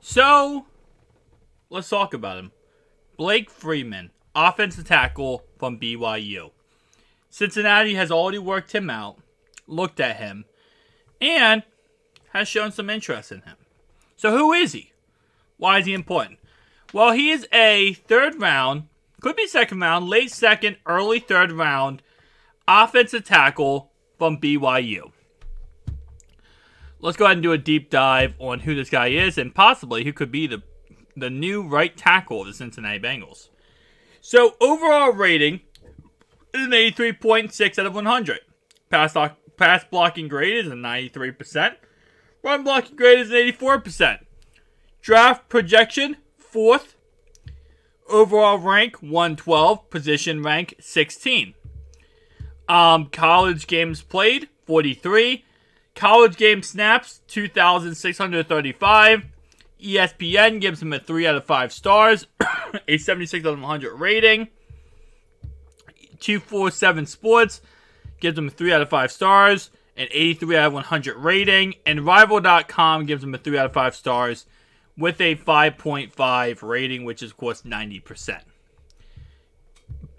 So, let's talk about him. Blake Freeland, offensive tackle from BYU. Cincinnati has already worked him out, looked at him, and has shown some interest in him. So who is he? Why is he important? Well, he is a third round, could be second round, late second, early third round offensive tackle from BYU. Let's go ahead and do a deep dive on who this guy is and possibly who could be the new right tackle of the Cincinnati Bengals. So, overall rating is an 83.6 out of 100. Pass blocking grade is a 93%. Run blocking grade is an 84%. Draft projection, 4th. Overall rank, 112. Position rank, 16. College games played, 43. College game snaps, 2,635. ESPN gives him a 3 out of 5 stars, a 76 out of 100 rating. 247 Sports gives him a 3 out of 5 stars, an 83 out of 100 rating. And Rival.com gives him a 3 out of 5 stars with a 5.5 rating, which is, of course, 90%.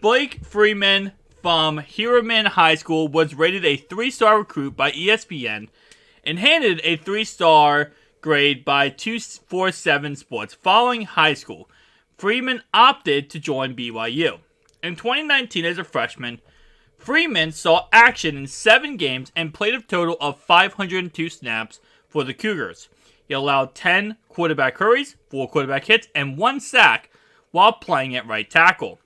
Blake Freeland from Harriman High School was rated a 3-star recruit by ESPN and handed a 3-star grade by 247 Sports. Following high school, Freeman opted to join BYU. In 2019, as a freshman, Freeman saw action in 7 games and played a total of 502 snaps for the Cougars. He allowed 10 quarterback hurries, 4 quarterback hits, and 1 sack while playing at right tackle.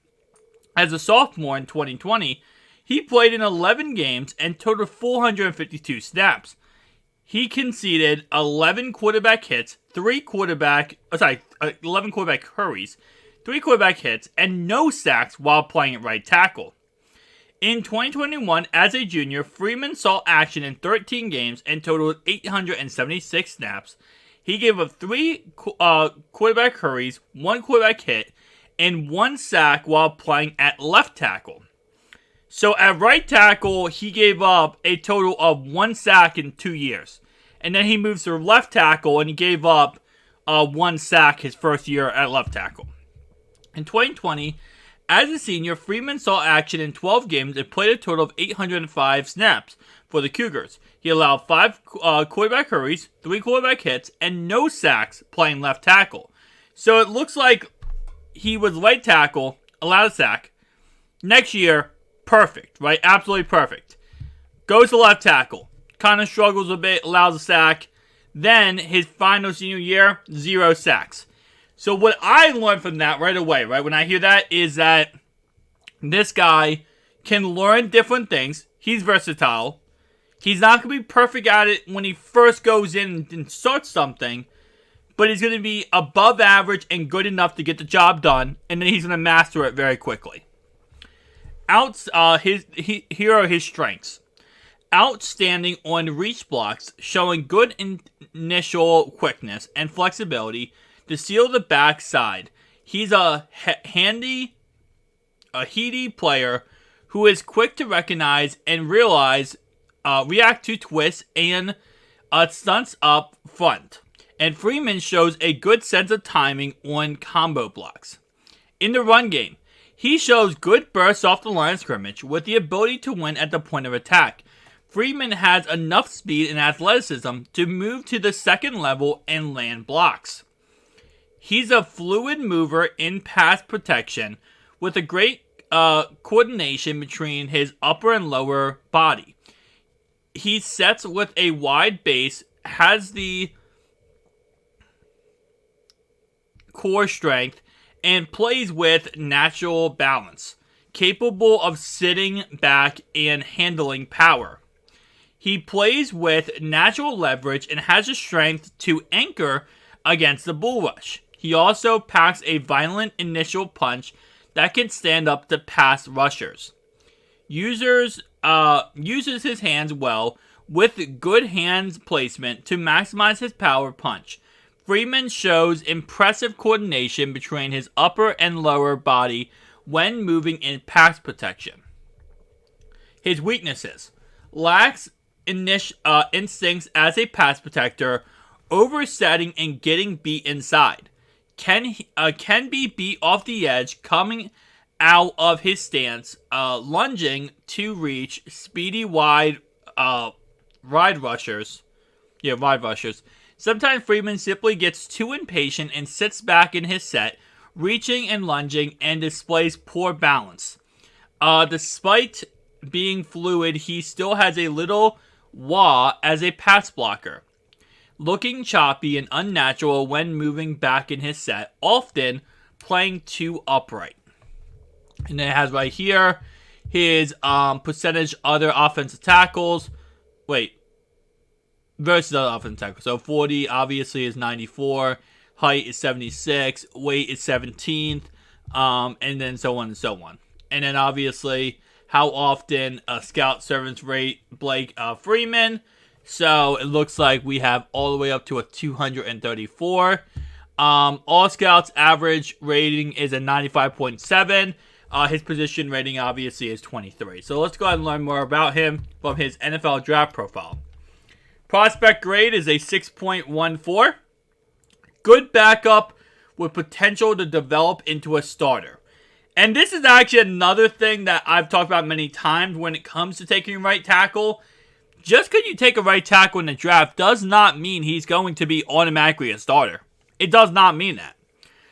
As a sophomore in 2020, he played in 11 games and totaled 452 snaps. He conceded 11 quarterback hits, 11 quarterback hurries, 3 quarterback hits, and no sacks while playing at right tackle. In 2021, as a junior, Freeman saw action in 13 games and totaled 876 snaps. He gave up 3 quarterback hurries, 1 quarterback hit, and 1 sack while playing at left tackle. So at right tackle, he gave up a total of 1 sack in 2 years. And then he moves to left tackle and he gave up 1 sack his first year at left tackle. In 2020, as a senior, Freeman saw action in 12 games and played a total of 805 snaps for the Cougars. He allowed 5 quarterback hurries, 3 quarterback hits, and no sacks playing left tackle. So it looks like he was right tackle, allowed a sack. Next year, perfect, right? Absolutely perfect. Goes to left tackle. Kind of struggles a bit, allows a sack. Then, his final senior year, 0 sacks. So what I learned from that right away, right, when I hear that, is that this guy can learn different things. He's versatile. He's not going to be perfect at it when he first goes in and starts something, but he's going to be above average and good enough to get the job done, and then he's going to master it very quickly. Here are his strengths. Outstanding on reach blocks, showing good initial quickness and flexibility to seal the backside. He's a heady player who is quick to recognize and react to twists and stunts up front. And Freeman shows a good sense of timing on combo blocks. In the run game, he shows good bursts off the line of scrimmage with the ability to win at the point of attack. Freeman has enough speed and athleticism to move to the second level and land blocks. He's a fluid mover in pass protection with a great coordination between his upper and lower body. He sets with a wide base, has the core strength, and plays with natural balance, capable of sitting back and handling power. He plays with natural leverage and has the strength to anchor against the bull rush. He also packs a violent initial punch that can stand up to pass rushers. Uses his hands well with good hands placement to maximize his power punch. Freeman shows impressive coordination between his upper and lower body when moving in pass protection. His weaknesses: lacks instincts as a pass protector, oversetting and getting beat inside. Can be beat off the edge, coming out of his stance, lunging to reach speedy wide rushers. Yeah, wide rushers. Sometimes Freeland simply gets too impatient and sits back in his set, reaching and lunging, and displays poor balance. Despite being fluid, he still has a little wah as a pass blocker, looking choppy and unnatural when moving back in his set, often playing too upright. And then it has right here his percentage other offensive tackles. Versus other offensive tackles. So 40 obviously is 94. Height is 76. Weight is 17th. And then so on and so on. And then obviously how often a scout servants rate Blake Freeman. So it looks like we have all the way up to a 234. All scouts average rating is a 95.7. His position rating obviously is 23. So let's go ahead and learn more about him from his NFL draft profile. Prospect grade is a 6.14. Good backup with potential to develop into a starter. And this is actually another thing that I've talked about many times when it comes to taking a right tackle. Just because you take a right tackle in the draft does not mean he's going to be automatically a starter. It does not mean that.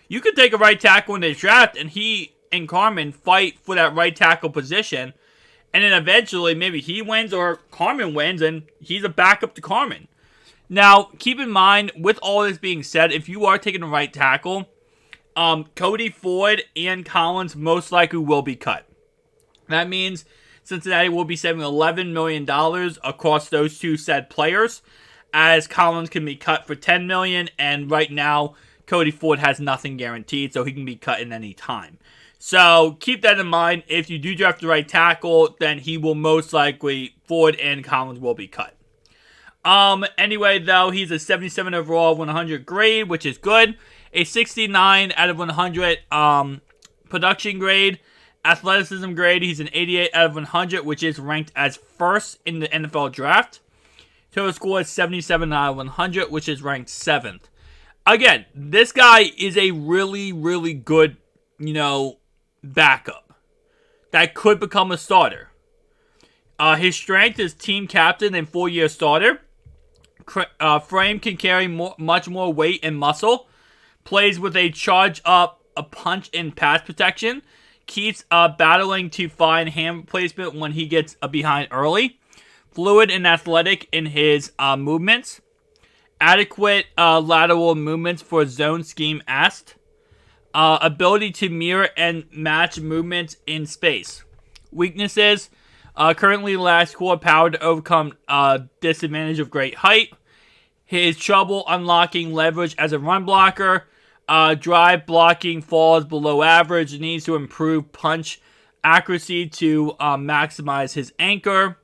You could take a right tackle in the draft and he and Carmen fight for that right tackle position. And then eventually maybe he wins or Carmen wins and he's a backup to Carmen. Now, keep in mind, with all this being said, if you are taking a right tackle, Cody Ford and Collins most likely will be cut. That means Cincinnati will be saving $11 million across those two said players, as Collins can be cut for $10 million, and right now Cody Ford has nothing guaranteed, so he can be cut in any time. So keep that in mind. If you do draft the right tackle, then he will most likely, Ford and Collins will be cut. Anyway, though, he's a 77 overall 100 grade, which is good. A 69 out of 100 production grade. Athleticism grade, he's an 88 out of 100, which is ranked as first in the NFL draft. Total score is 77 out of 100, which is ranked 7th. Again, this guy is a really, really good, backup that could become a starter. His strength is team captain and 4-year starter. Frame can carry much more weight and muscle. Plays with a charge up, a punch and pass protection. Keeps battling to find hand placement when he gets behind early. Fluid and athletic in his movements. Adequate lateral movements for zone scheme asked. Ability to mirror and match movements in space. Weaknesses. Currently lacks core power to overcome disadvantage of great height. His trouble unlocking leverage as a run blocker. Drive blocking falls below average. Needs to improve punch accuracy to maximize his anchor.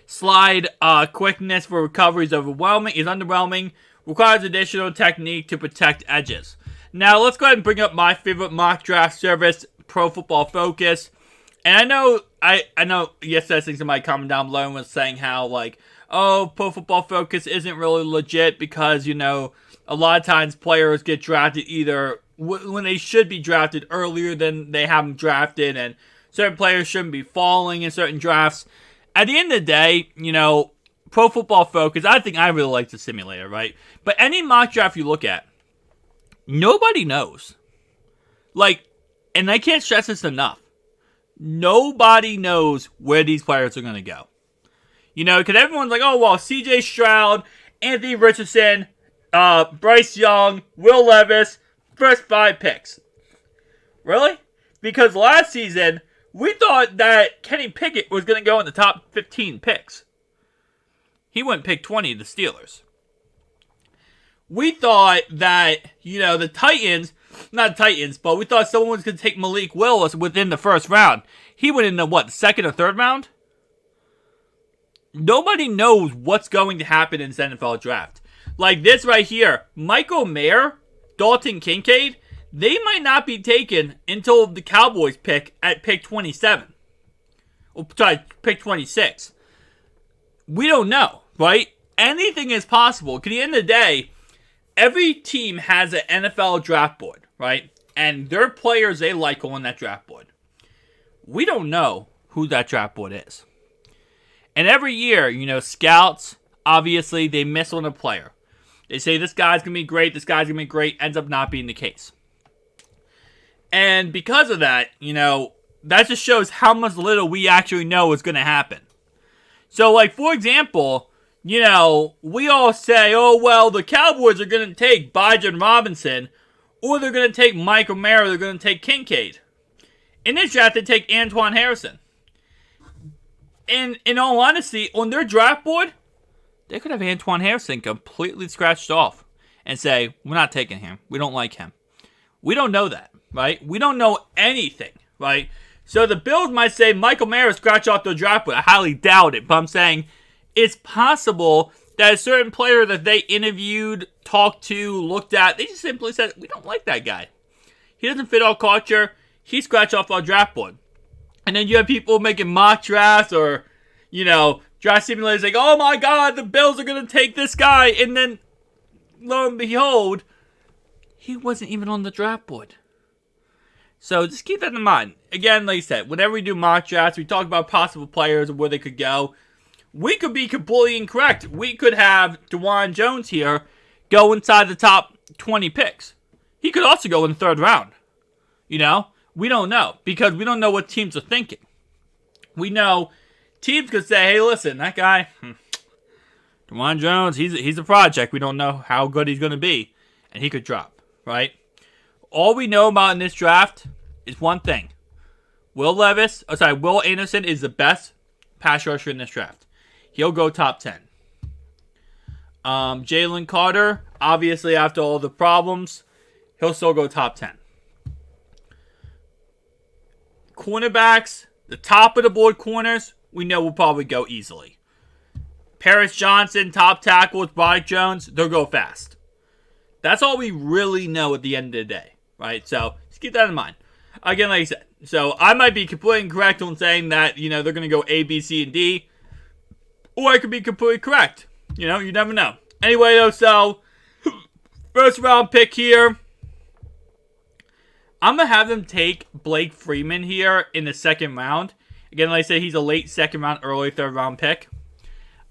Slide quickness for recovery is underwhelming. Requires additional technique to protect edges. Now let's go ahead and bring up my favorite mock draft service, Pro Football Focus. And I know yesterday I think somebody commented down below and was saying how Pro Football Focus isn't really legit because, a lot of times players get drafted either when they should be drafted earlier than they have them drafted, and certain players shouldn't be falling in certain drafts. At the end of the day, Pro Football Focus, I think I really like the simulator, right? But any mock draft you look at, nobody knows. And I can't stress this enough. Nobody knows where these players are going to go. Because everyone's like, oh, well, CJ Stroud, Anthony Richardson, Bryce Young, Will Levis, first 5 picks. Really? Because last season, we thought that Kenny Pickett was going to go in the top 15 picks. He went pick 20, the Steelers. We thought that, the Titans, not Titans, but we thought someone was going to take Malik Willis within the first round. He went in the, second or third round? Nobody knows what's going to happen in this NFL draft. Like this right here, Michael Mayer, Dalton Kincaid, they might not be taken until the Cowboys pick at pick 27. Pick 26. We don't know, right? anything is possible. Because at the end of the day, every team has an NFL draft board, right? And their players they like on that draft board. We don't know who that draft board is. And every year, scouts, obviously, they miss on a player. They say this guy's going to be great, this guy's going to be great, ends up not being the case. And because of that, that just shows how much little we actually know is going to happen. So, for example, we all say, oh, well, the Cowboys are going to take Bijan Robinson, or they're going to take Mike O'Mara, they're going to take Kincaid. In this draft, they take Antoine Harrison. And in all honesty, on their draft board, they could have Antoine Harrison completely scratched off and say, we're not taking him. We don't like him. We don't know that, right? We don't know anything, right? So the Bills might say Michael Mayer scratch off their draft board. I highly doubt it, but I'm saying it's possible that a certain player that they interviewed, talked to, looked at, they just simply said, we don't like that guy. He doesn't fit our culture. He scratched off our draft board. And then you have people making mock drafts or, draft simulators like, oh my God, the Bills are going to take this guy. And then, lo and behold, he wasn't even on the draft board. So just keep that in mind. Again, like I said, whenever we do mock drafts, we talk about possible players and where they could go. We could be completely incorrect. We could have DeJuan Jones here go inside the top 20 picks. He could also go in the third round. We don't know because we don't know what teams are thinking. We know teams could say, hey, listen, that guy, DeJuan Jones, he's a project. We don't know how good he's going to be. And he could drop, right? All we know about in this draft is one thing. Will Anderson is the best pass rusher in this draft. He'll go top 10. Jalen Carter, obviously after all the problems, he'll still go top 10. Cornerbacks, the top of the board corners, we know will probably go easily. Paris Johnson, top tackles, Broderick Jones, they'll go fast. That's all we really know at the end of the day, right? So just keep that in mind. Again, like I said, so I might be completely incorrect on saying that, they're going to go A, B, C, and D. Or I could be completely correct. You never know. Anyway, though, so first round pick here. I'm going to have them take Blake Freeman here in the second round. Again, like I said, he's a late second round, early third round pick.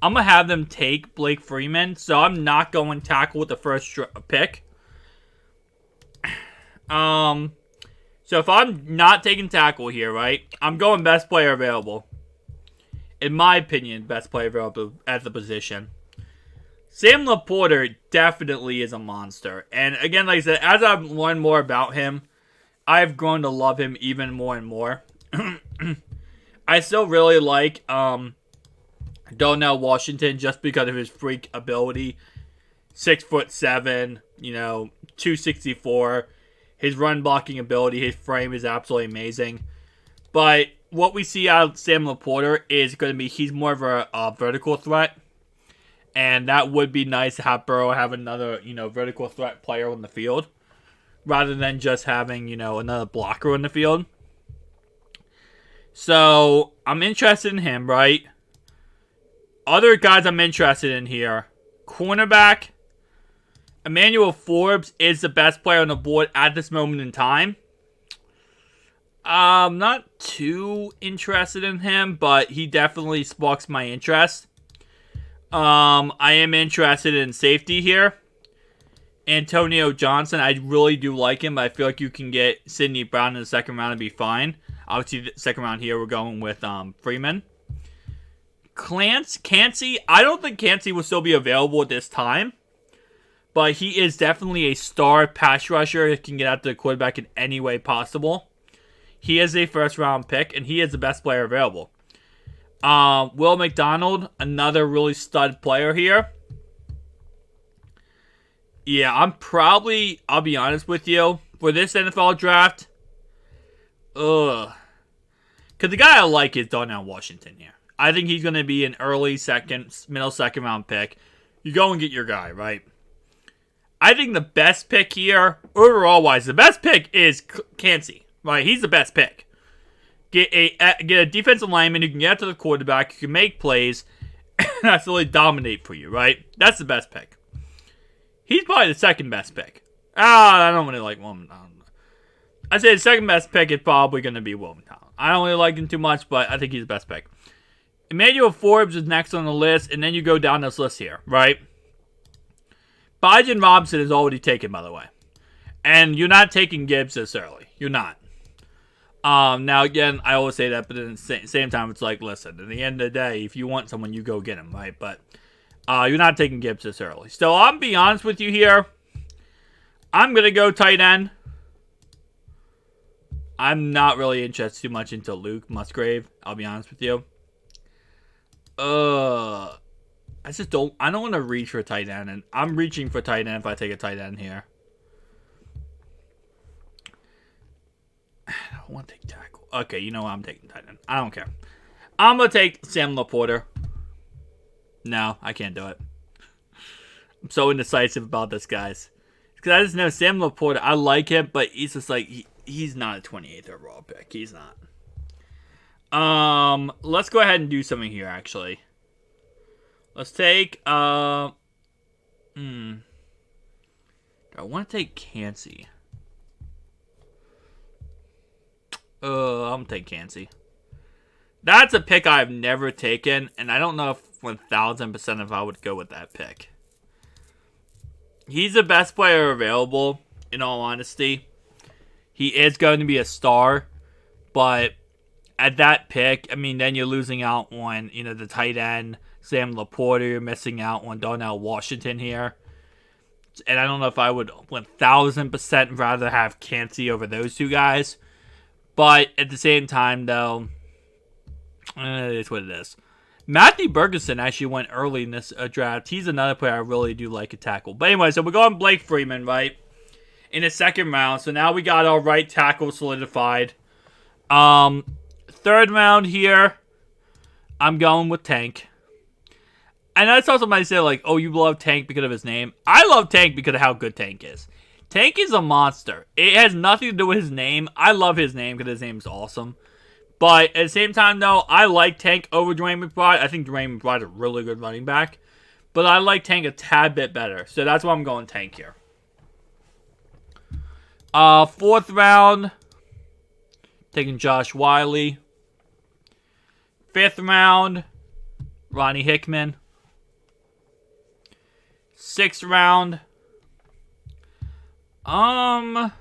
I'm going to have them take Blake Freeman. So I'm not going tackle with the first pick. So if I'm not taking tackle here, right, I'm going best player available. In my opinion, best player available at the position. Sam Laporta definitely is a monster. And again, like I said, as I've learned more about him, I've grown to love him even more and more. I still really like Donnell Washington just because of his freak ability. 6'7", 264. His run blocking ability, his frame is absolutely amazing. But what we see out of Sam Laporta is going to be he's more of a vertical threat. And that would be nice to have Burrow have another, vertical threat player on the field. Rather than just having, another blocker on the field. So, I'm interested in him, right? Other guys I'm interested in here. Cornerback. Emmanuel Forbes is the best player on the board at this moment in time. I'm not too interested in him, but he definitely sparks my interest. I am interested in safety here. Antonio Johnson, I really do like him, but I feel like you can get Sidney Brown in the second round and be fine. Obviously, the second round here, we're going with Freeman. Cansey, I don't think Cansey will still be available at this time, but he is definitely a star pass rusher that can get out to the quarterback in any way possible. He is a first-round pick, and he is the best player available. Will McDonald, another really stud player here. Yeah, I'll be honest with you, for this NFL draft, because the guy I like is Donnell Washington here. I think he's going to be an early middle second round pick. You go and get your guy, right? I think the best pick here, overall-wise, the best pick is Cansey, right? He's the best pick. Get a defensive lineman who can get out to the quarterback, who can make plays, and absolutely dominate for you, right? That's the best pick. He's probably the second best pick. I don't really like William. I'd say the second best pick is probably going to be William. I don't really like him too much, but I think he's the best pick. Emmanuel Forbes is next on the list, and then you go down this list here, right? Bijan Robinson is already taken, by the way. And you're not taking Gibbs this early. You're not. Now, again, I always say that, but at the same time, it's like, listen, at the end of the day, if you want someone, you go get him, right? But you're not taking Gibbs this early. So, I'll be honest with you here. I'm going to go tight end. I'm not really interested too much into Luke Musgrave. I'll be honest with you. I don't want to reach for tight end, and I'm reaching for tight end if I take a tight end here. I don't want to take tackle. Okay, you know what? I'm taking tight end. I don't care. I'm going to take Sam Laporta. No, I can't do it. I'm so indecisive about this, guys. Because I just know Sam Laporta, I like him, but he's just like, he's not a 28th overall pick. He's not. Let's go ahead and do something here, actually. Let's take, I want to take Cansey. I'm going to take Cansey. That's a pick I've never taken, and I don't know if 1,000% if I would go with that pick. He's the best player available, in all honesty. He is going to be a star, but at that pick, I mean, then you're losing out on, the tight end, Sam Laporta. You're missing out on Darnell Washington here. And I don't know if I would 1,000% rather have Cansey over those two guys. But at the same time, though, it is what it is. Matthew Bergeson actually went early in this draft. He's another player I really do like to tackle. But anyway, so we're going Blake Freeman, right? In the second round. So now we got our right tackle solidified. Third round here, I'm going with Tank. And I saw somebody say, like, oh, you love Tank because of his name. I love Tank because of how good Tank is. Tank is a monster. It has nothing to do with his name. I love his name because his name is awesome. But at the same time, though, I like Tank over Dwayne McBride. I think Dwayne McBride is a really good running back. But I like Tank a tad bit better. So that's why I'm going Tank here. Fourth round, taking Josh Wiley. Fifth round, Ronnie Hickman. Sixth round, I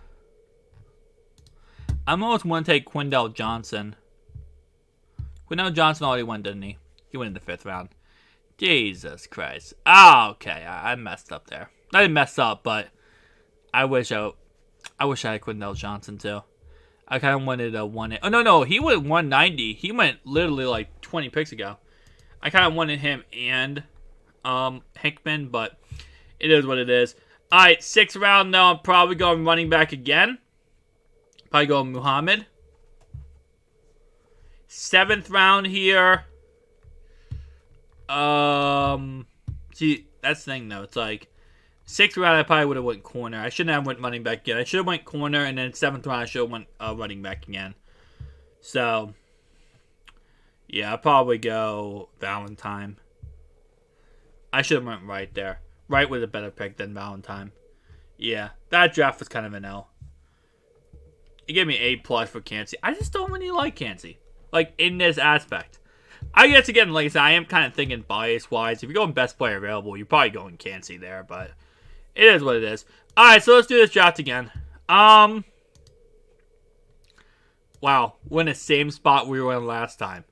almost want to take Quindell Johnson. Quindell Johnson already went, didn't he? He went in the fifth round. Jesus Christ. Okay. I messed up there. I didn't mess up, but I wish I had Quindell Johnson too. I kind of wanted a 1. Oh no, he went 190. He went literally like 20 picks ago. I kind of wanted him and Hickman, but it is what it is. All right, sixth round now. I'm probably going running back again. Probably going Muhammad. Seventh round here. See, that's the thing though. It's like sixth round, I probably would have went corner. I shouldn't have went running back again. I should have went corner, and then seventh round, I should have went running back again. So, yeah, I'll probably go Valentine. I should have went right there. Right was a better pick than Valentine. Yeah, that draft was kind of an L. He gave me A+ for Cansey. I just don't really like Cansey, like in this aspect. I guess again, like I said, I am kind of thinking bias-wise. If you're going best player available, you're probably going Cansey there, but it is what it is. All right, so let's do this draft again. Wow, we're in the same spot we were in last time,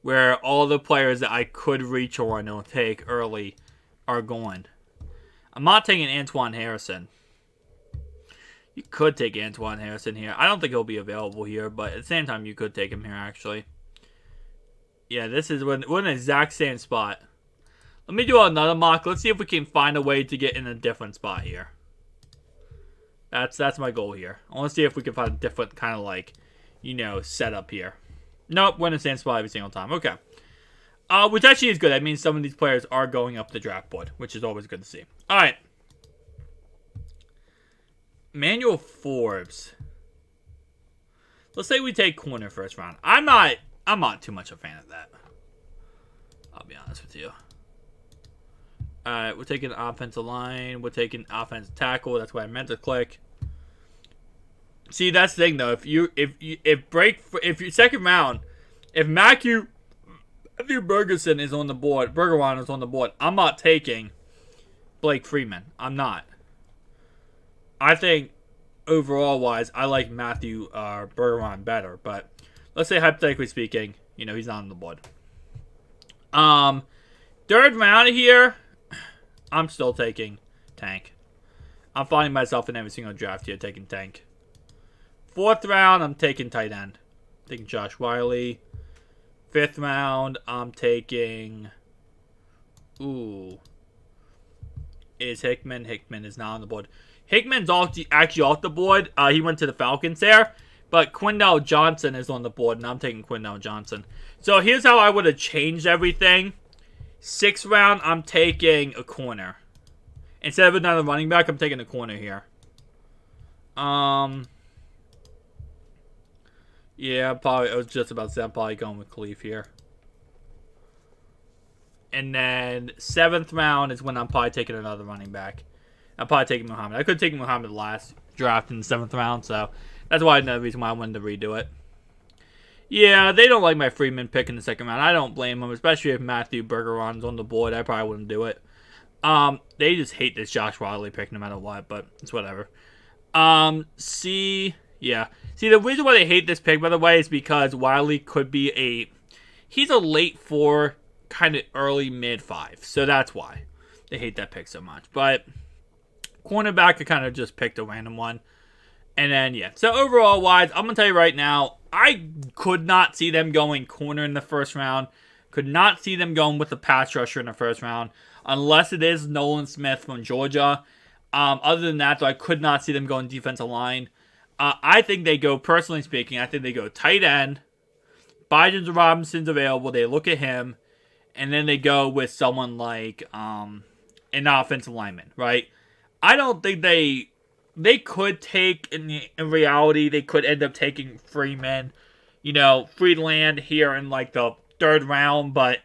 where all the players that I could reach on or take early are gone. I'm not taking Antoine Harrison. You could take Antoine Harrison here. I don't think he'll be available here, but at the same time, you could take him here, actually. Yeah, we're in the exact same spot. Let me do another mock. Let's see if we can find a way to get in a different spot here. That's my goal here. I want to see if we can find a different kind of like, setup here. Nope, we're in the same spot every single time. Okay. Which actually is good. That means some of these players are going up the draft board, which is always good to see. All right. Emmanuel Forbes. Let's say we take corner first round. I'm not too much a fan of that. I'll be honest with you. Alright, we're taking offensive line. We're taking offensive tackle. That's what I meant to click. See, that's the thing though. If your second round, if Matthew Bergeron is on the board, I'm not taking Blake Freeman. I'm not. I think overall wise, I like Matthew Bergeron better, but let's say hypothetically speaking, he's not on the board. Third round here, I'm still taking Tank. I'm finding myself in every single draft here taking Tank. Fourth round, I'm taking tight end. I'm taking Josh Wiley. Fifth round, I'm taking... Is Hickman. Hickman is not on the board. Hickman's actually off the board. He went to the Falcons there. But Quindell Johnson is on the board, and I'm taking Quindell Johnson. So here's how I would have changed everything. Sixth round, I'm taking a corner. Instead of another running back, I'm taking a corner here. Yeah, I was just about to say I'm probably going with Khalif here. And then seventh round is when I'm probably taking another running back. I'm probably taking Muhammad. I could have taken Muhammad last draft in the seventh round, so that's another reason why I wanted to redo it. Yeah, they don't like my Freeman pick in the second round. I don't blame them, especially if Matthew Bergeron's on the board. I probably wouldn't do it. They just hate this Josh Wiley pick no matter what, but it's whatever. See, the reason why they hate this pick, by the way, is because Wiley could be he's a late 4, kind of early mid 5. So that's why they hate that pick so much. But cornerback, I kind of just picked a random one. And then, so overall wise, I'm going to tell you right now, I could not see them going corner in the first round. Could not see them going with a pass rusher in the first round. Unless it is Nolan Smith from Georgia. Other than that, though, I could not see them going defensive line. I think they go, personally speaking, I think they go tight end. Bijan Robinson's available. They look at him. And then they go with someone like an offensive lineman, right? I don't think they could take, in reality, they could end up taking Freeland here in like the third round. But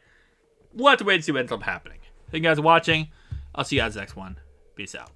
we'll have to wait and see what ends up happening. Thank you guys for watching. I'll see you guys next one. Peace out.